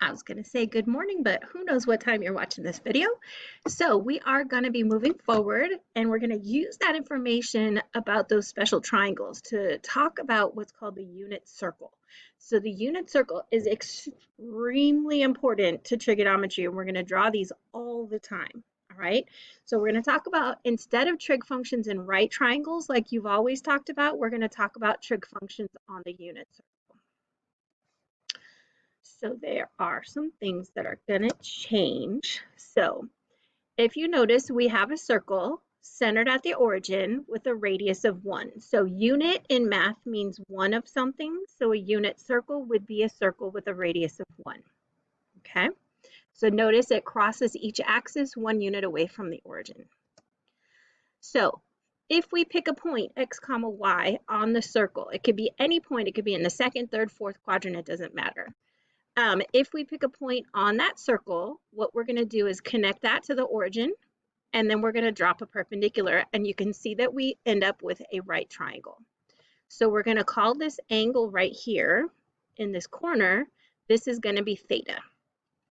I was going to say good morning, but who knows what time you're watching this video. So we are going to be moving forward and we're going to use that information about those special triangles to talk about what's called the unit circle. So the unit circle is extremely important to trigonometry and we're going to draw these all the time. All right. So we're going to talk about, instead of trig functions in right triangles like you've always talked about, we're going to talk about trig functions on the unit circle. So there are some things that are going to change. So if you notice, we have a circle centered at the origin with a radius of 1. So unit in math means one of something. So a unit circle would be a circle with a radius of 1. Okay. So notice it crosses each axis 1 unit away from the origin. So if we pick a point, x comma y, on the circle, it could be any point. It could be in the second, third, fourth quadrant. It doesn't matter. If we pick a point on that circle, what we're going to do is connect that to the origin, and then we're going to drop a perpendicular, and you can see that we end up with a right triangle. So we're going to call this angle right here in this corner, this is going to be theta.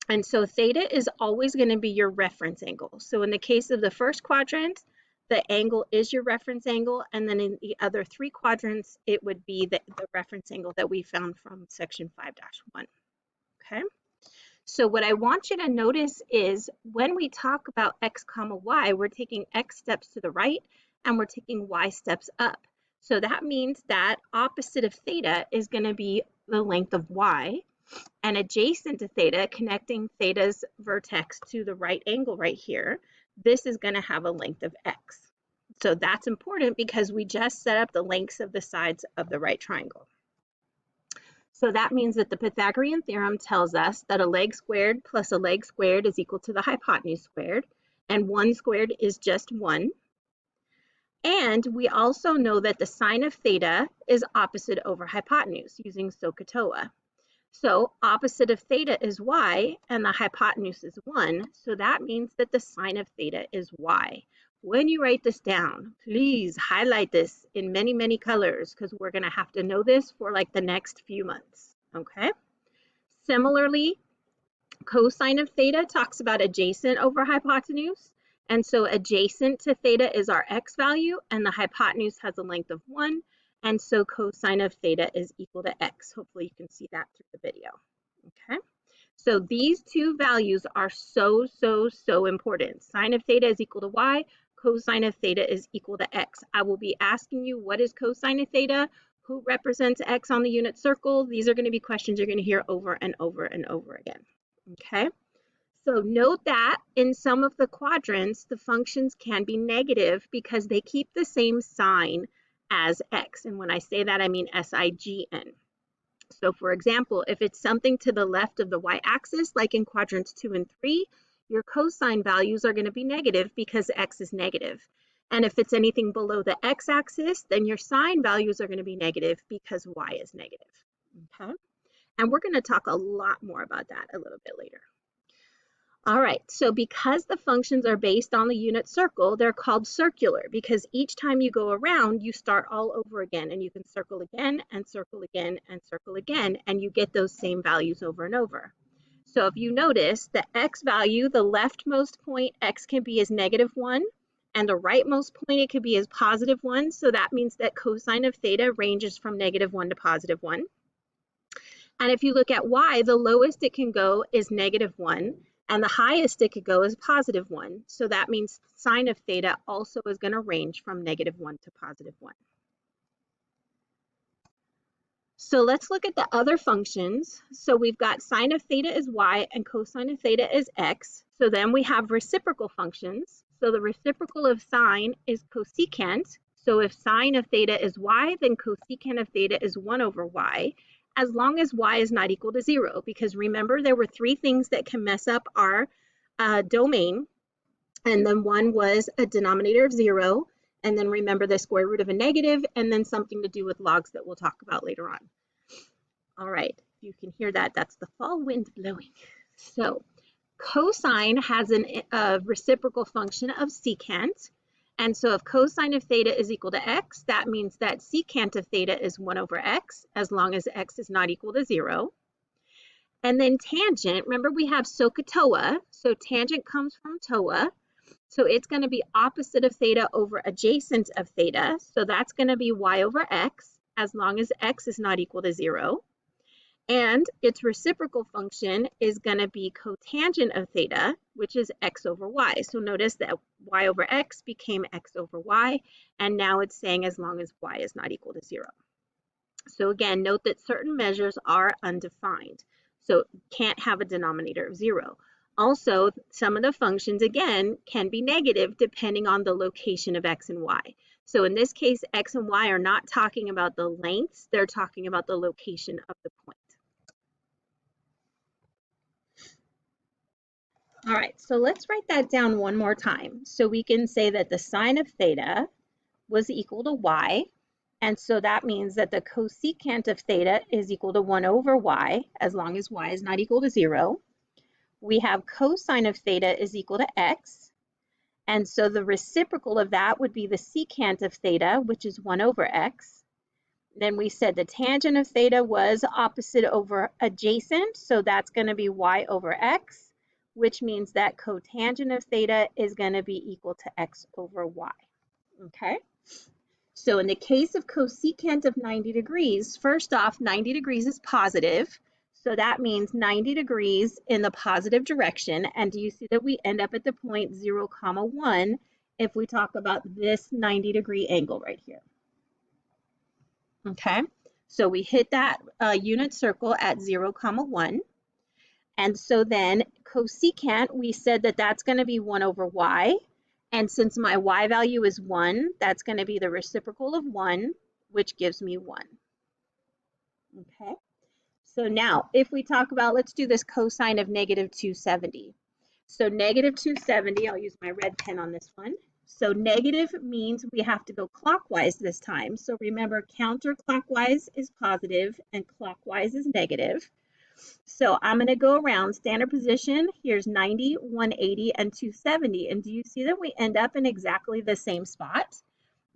And so theta is always going to be your reference angle. So in the case of the first quadrant, the angle is your reference angle, and then in the other 3 quadrants, it would be the reference angle that we found from section 5-1. Okay, so what I want you to notice is when we talk about x comma y, we're taking x steps to the right and we're taking y steps up. So that means that opposite of theta is going to be the length of y, and adjacent to theta, connecting theta's vertex to the right angle right here, this is going to have a length of x. So that's important because we just set up the lengths of the sides of the right triangle. So that means that the Pythagorean theorem tells us that a leg squared plus a leg squared is equal to the hypotenuse squared, and 1 squared is just 1. And we also know that the sine of theta is opposite over hypotenuse using SOHCAHTOA. So opposite of theta is y, and the hypotenuse is 1, so that means that the sine of theta is y. When you write this down, please highlight this in many, many colors because we're going to have to know this for like the next few months, okay? Similarly, cosine of theta talks about adjacent over hypotenuse, and so adjacent to theta is our x value, and the hypotenuse has a length of 1, and so cosine of theta is equal to x. Hopefully you can see that through the video, okay? So these two values are so important. Sine of theta is equal to y, cosine of theta is equal to x. I will be asking you, what is cosine of theta? Who represents x on the unit circle? These are going to be questions you're going to hear over and over and over again. Okay, so note that in some of the quadrants, the functions can be negative because they keep the same sign as x. And when I say that, I mean SIGN. So for example, if it's something to the left of the y-axis, like in quadrants 2 and 3, your cosine values are going to be negative because x is negative. And if it's anything below the x-axis, then your sine values are going to be negative because y is negative. Okay? And we're going to talk a lot more about that a little bit later. All right, so because the functions are based on the unit circle, they're called circular because each time you go around, you start all over again, and you can circle again and circle again and circle again, and you get those same values over and over. So if you notice, the x value, the leftmost point, x can be as -1, and the rightmost point, it could be as +1. So that means that cosine of theta ranges from -1 to +1. And if you look at y, the lowest it can go is -1. And the highest it could go is +1. So that means sine of theta also is going to range from -1 to +1. So let's look at the other functions. So we've got sine of theta is y and cosine of theta is x. So then we have reciprocal functions. So the reciprocal of sine is cosecant. So if sine of theta is y, then cosecant of theta is 1 over y, as long as y is not equal to 0. Because remember, there were 3 things that can mess up our domain. And then one was a denominator of 0. And then remember the square root of a negative, and then something to do with logs that we'll talk about later on. All right, you can hear that. That's the fall wind blowing. So cosine has a reciprocal function of secant. And so if cosine of theta is equal to x, that means that secant of theta is 1 over x, as long as x is not equal to 0. And then tangent, remember we have SOHCAHTOA, so tangent comes from TOA. So it's going to be opposite of theta over adjacent of theta. So that's going to be y over x, as long as x is not equal to 0. And its reciprocal function is going to be cotangent of theta, which is x over y. So notice that y over x became x over y, and now it's saying as long as y is not equal to 0. So again, note that certain measures are undefined, so can't have a denominator of 0. Also, some of the functions, again, can be negative depending on the location of x and y. So in this case, x and y are not talking about the lengths, they're talking about the location of the point. All right, so let's write that down one more time. So we can say that the sine of theta was equal to y, and so that means that the cosecant of theta is equal to 1 over y, as long as y is not equal to 0. We have cosine of theta is equal to x, and so the reciprocal of that would be the secant of theta, which is 1 over x. Then we said the tangent of theta was opposite over adjacent, so that's going to be y over x, which means that cotangent of theta is going to be equal to x over y. Okay? So in the case of cosecant of 90 degrees, first off, 90 degrees is positive. So that means 90 degrees in the positive direction. And do you see that we end up at the point 0, 1 if we talk about this 90-degree angle right here? Okay, so we hit that unit circle at 0, 1. And so then cosecant, we said that that's going to be 1 over y. And since my y value is 1, that's going to be the reciprocal of 1, which gives me 1. Okay, so now if we talk about, let's do this cosine of negative 270. So negative 270, I'll use my red pen on this one. So negative means we have to go clockwise this time. So remember, counterclockwise is positive and clockwise is negative. So I'm going to go around standard position. Here's 90, 180, and 270. And do you see that we end up in exactly the same spot?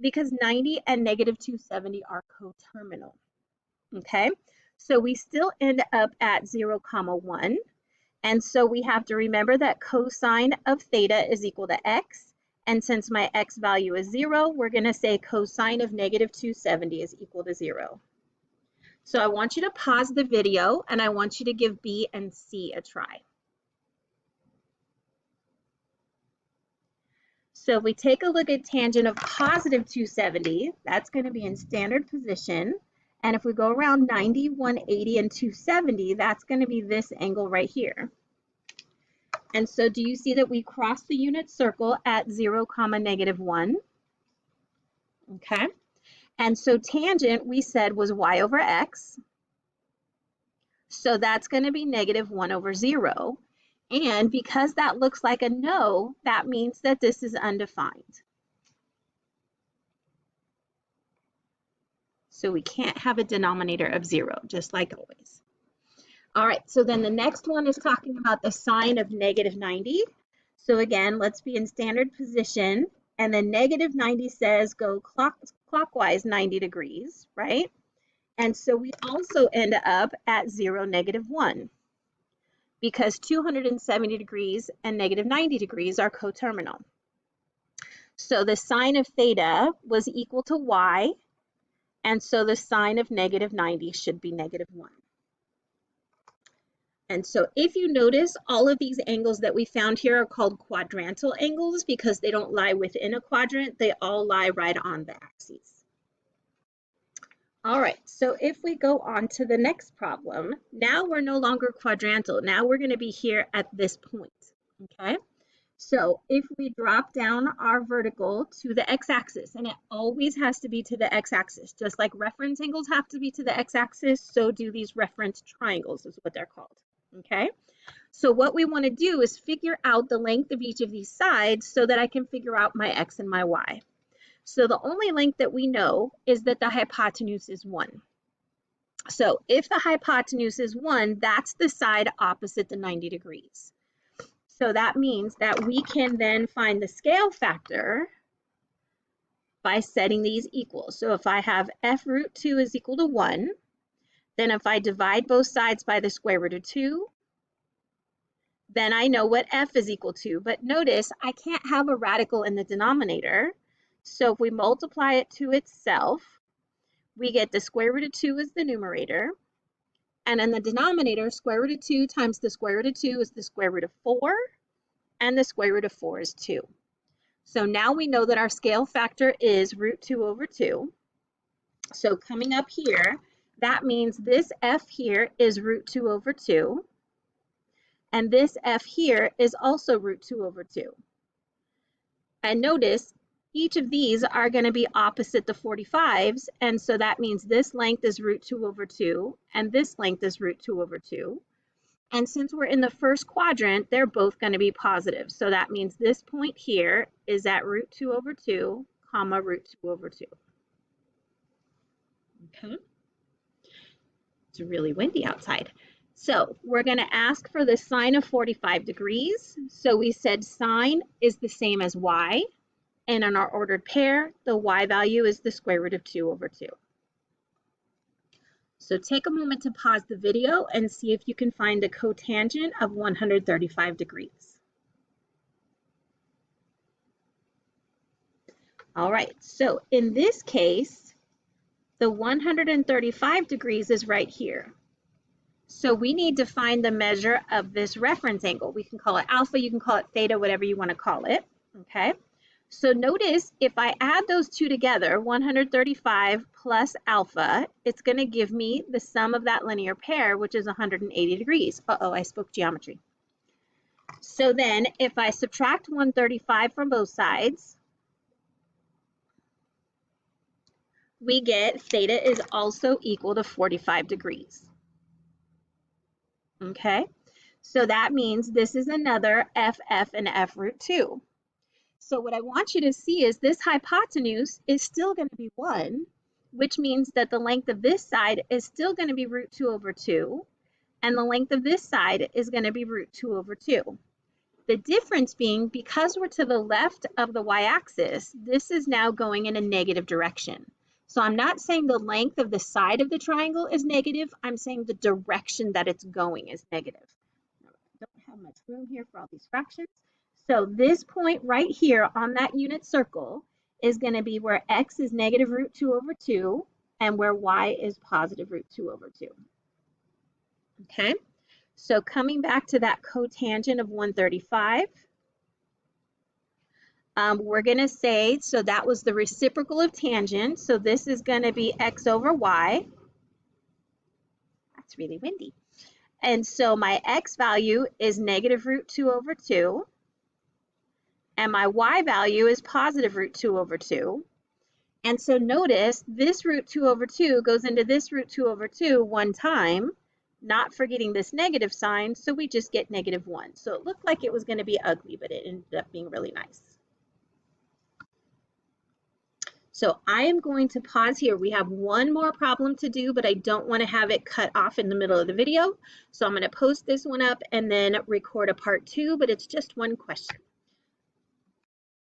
Because 90 and negative 270 are coterminal. Okay, so we still end up at 0, 1. And so we have to remember that cosine of theta is equal to x. And since my x value is 0, we're going to say cosine of negative 270 is equal to 0. So I want you to pause the video and I want you to give B and C a try. So if we take a look at tangent of positive 270, that's going to be in standard position. And if we go around 90, 180, and 270, that's going to be this angle right here. And so do you see that we cross the unit circle at 0, negative 1? Okay. And so tangent, we said, was y over x. So that's going to be negative 1 over 0. And because that looks like a no, that means that this is undefined. So we can't have a denominator of 0, just like always. All right, so then the next one is talking about the sine of negative 90. So again, let's be in standard position. And then negative 90 says go clockwise 90 degrees, right? And so we also end up at 0, negative 1. Because 270 degrees and negative 90 degrees are coterminal. So the sine of theta was equal to y, and so the sine of negative 90 should be negative 1. And so if you notice, all of these angles that we found here are called quadrantal angles because they don't lie within a quadrant, they all lie right on the axes. All right, so if we go on to the next problem, now we're no longer quadrantal. Now we're going to be here at this point, okay? So if we drop down our vertical to the x-axis, and it always has to be to the x-axis, just like reference angles have to be to the x-axis, so do these reference triangles is what they're called, okay? So what we want to do is figure out the length of each of these sides so that I can figure out my x and my y. So the only length that we know is that the hypotenuse is 1. So if the hypotenuse is 1, that's the side opposite the 90 degrees. So that means that we can then find the scale factor by setting these equal. So if I have f root 2 is equal to 1, Then if I divide both sides by the square root of 2, then I know what f is equal to. But notice I can't have a radical in the denominator. So if we multiply it to itself, we get the square root of 2 as the numerator. And in the denominator, square root of 2 times the square root of 2 is the square root of 4. And the square root of 4 is 2. So now we know that our scale factor is root 2 over 2. So coming up here, that means this f here is root 2 over 2. And this f here is also root 2 over 2. And notice each of these are going to be opposite the 45s. And so that means this length is root 2 over 2. And this length is root 2 over 2. And since we're in the first quadrant, they're both going to be positive. So that means this point here is at root 2 over 2, comma, root 2 over 2. Okay. It's really windy outside. So we're going to ask for the sine of 45 degrees. So we said sine is the same as y. And in our ordered pair, the y value is the square root of 2 over 2. So take a moment to pause the video and see if you can find the cotangent of 135 degrees. All right, so in this case, the 135 degrees is right here. So we need to find the measure of this reference angle. We can call it alpha, you can call it theta, whatever you want to call it, okay? So notice if I add those two together, 135 plus alpha, it's going to give me the sum of that linear pair, which is 180 degrees. Uh-oh, I spoke geometry. So then if I subtract 135 from both sides, we get theta is also equal to 45 degrees. Okay, so that means this is another f and f root 2. So what I want you to see is this hypotenuse is still going to be 1, which means that the length of this side is still going to be root 2 over 2, and the length of this side is going to be root 2 over 2. The difference being, because we're to the left of the y-axis, this is now going in a negative direction. So I'm not saying the length of the side of the triangle is negative, I'm saying the direction that it's going is negative. I don't have much room here for all these fractions. So this point right here on that unit circle is going to be where x is negative root 2 over 2 and where y is positive root 2 over 2. Okay, so coming back to that cotangent of 135, we're going to say, so that was the reciprocal of tangent. So this is going to be x over y. That's really windy. And so my x value is negative root 2 over 2. And my y value is positive root 2 over 2. And so notice this root 2 over 2 goes into this root 2 over 2 one time, not forgetting this negative sign, so we just get negative 1. So it looked like it was going to be ugly, but it ended up being really nice. So I am going to pause here. We have one more problem to do, but I don't want to have it cut off in the middle of the video. So I'm going to post this one up and then record a part 2, but it's just one question.